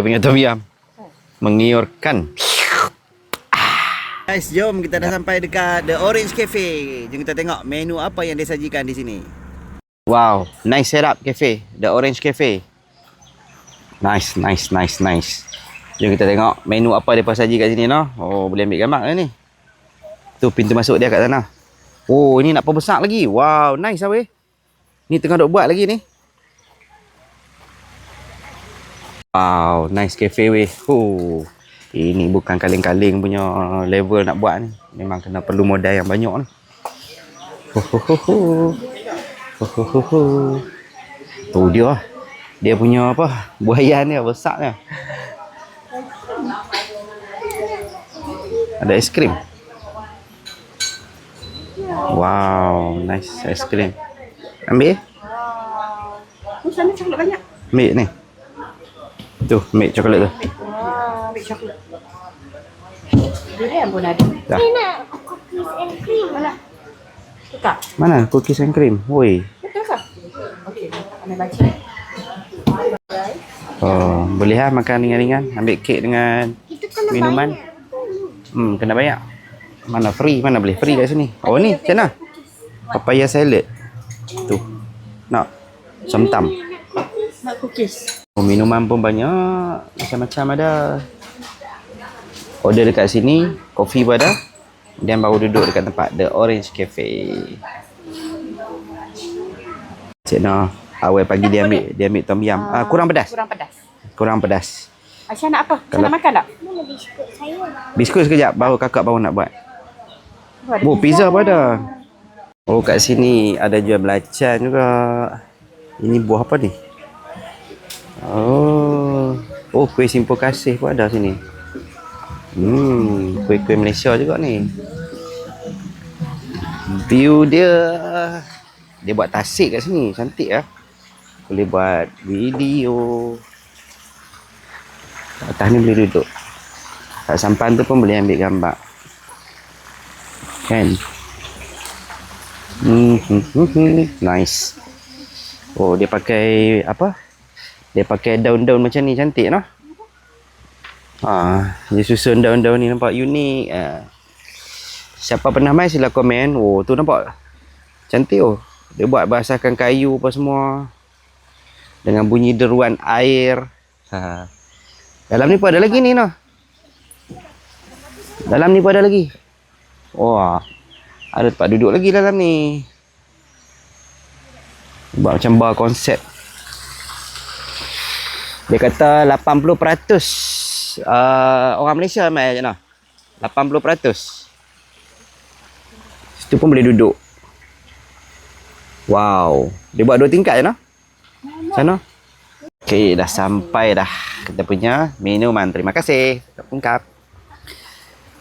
Dia punya tom yum mengiurkan. Guys, jom kita dah sampai dekat The Orange Cafe. Jom kita tengok menu apa yang disajikan di sini. Wow, nice setup cafe, The Orange Cafe. Nice. Jom kita tengok menu apa dia saji kat sini noh. Oh, boleh ambil gambar ke ni? Tu pintu masuk dia kat sana. Oh, ini nak perbesar lagi. Wow, nice ah weh. Ni tengah duk buat lagi ni. Wow, nice cafe weh. Oh, ini bukan kaleng-kaleng punya level nak buat ni. Memang kena perlu modal yang banyak ni. Tu dia. Dia punya apa? Buayan ni besarnya. Ada es krim. Wow, nice es krim. Ambil. Sana coklat banyak. Ambil ni. Tu, ambil coklat tu. Ambil coklat. Dia pun ada. Dah. Saya nak cookies and cream. Mana? Tukar. Mana cookies and cream? Woi. Betul ke? Okey, ambil baca. Oh, boleh lah makan ringan-ringan. Ambil kek dengan Itu kena minuman. banyak. Kena bayar. Mana free? Mana boleh free kat sini? Oh ni, macam mana? Papaya salad. Tu. Nak somtam. Nak cookies. Oh, minuman pun banyak. Macam-macam ada. Order dekat sini. Kopi pun ada. Dan baru duduk dekat tempat The Orange Cafe. Cik Noh, awal pagi dia ambil tom yum. Kurang pedas. Kurang pedas. Kurang pedas. Aisyah nak apa? Aisyah Kalau- nak makan tak? Mana biskut saya? Biskut sekejap. Baru kakak baru nak buat. Oh, pizza pun ada. Oh, kat sini ada jual belacan juga. Ini buah apa ni? Oh, kuih simpul kasih pun ada sini. Kuih-kuih Malaysia juga ni. View dia. Dia buat tasik kat sini. Cantik lah. Boleh buat video. Atas ni boleh duduk. Kat sampan tu pun boleh ambil gambar. Kan? Nice. Oh, dia pakai apa? Dia pakai daun-daun macam ni, cantik noh. Dia susun daun-daun ni nampak unik. Siapa pernah main sila komen. Oh, tu nampak cantik oh. Dia buat berdasarkan kayu apa semua. Dengan bunyi deruan air. Dalam ni pun ada lagi ni noh. Dalam ni pun ada lagi. Wah, ada tempat duduk lagi dalam ni. Buat macam bar konsep. Dia kata 80% orang Malaysia main je nah. 80%. Situ pun boleh duduk. Wow, dia buat 2 tingkat je nah. Sana. Okey, dah sampai dah kita punya minuman. Terima kasih. Lengkap.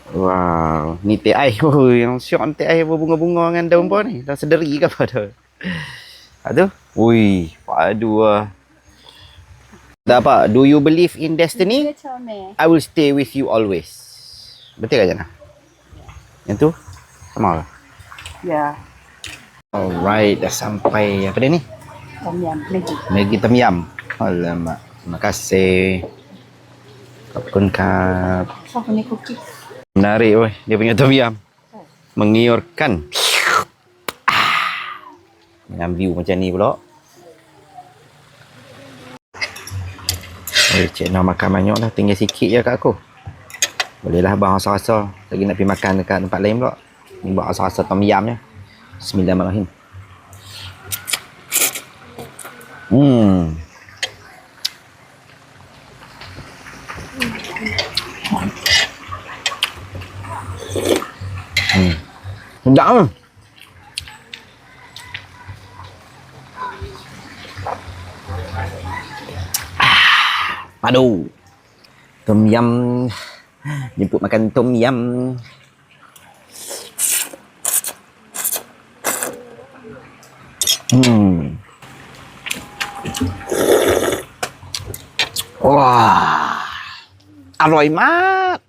Wow, ni teh air. Oh, yang syok teh air berbunga-bunga dengan daun pohon ni. Dah sederi ke apa tu? Aduh. Ui, padu lah. Dah apa? Do you believe in destiny? I will stay with you always. Betul ke Jana? Yang tu? Sama ke? Ya. Alright, dah sampai apa dia ni? Tom yum, Maggi. Maggi tom yum. Alamak. Terima kasih. Kapun kap. Siapa ni cookies? Menarik weh, dia punya tom yum. Mengiurkan. Dengan view macam ni pula. Cik Noh makan banyak lah. Tinggal sikit je kat aku. Bolehlah abang rasa-rasa. Lagi nak pergi makan dekat tempat lain pula. Ni buat rasa-rasa tom yum je. Bismillahirrahmanirrahim. Sedap kan? Padu. Tom yum. Jemput makan tom yum. Wah. Aroy mat.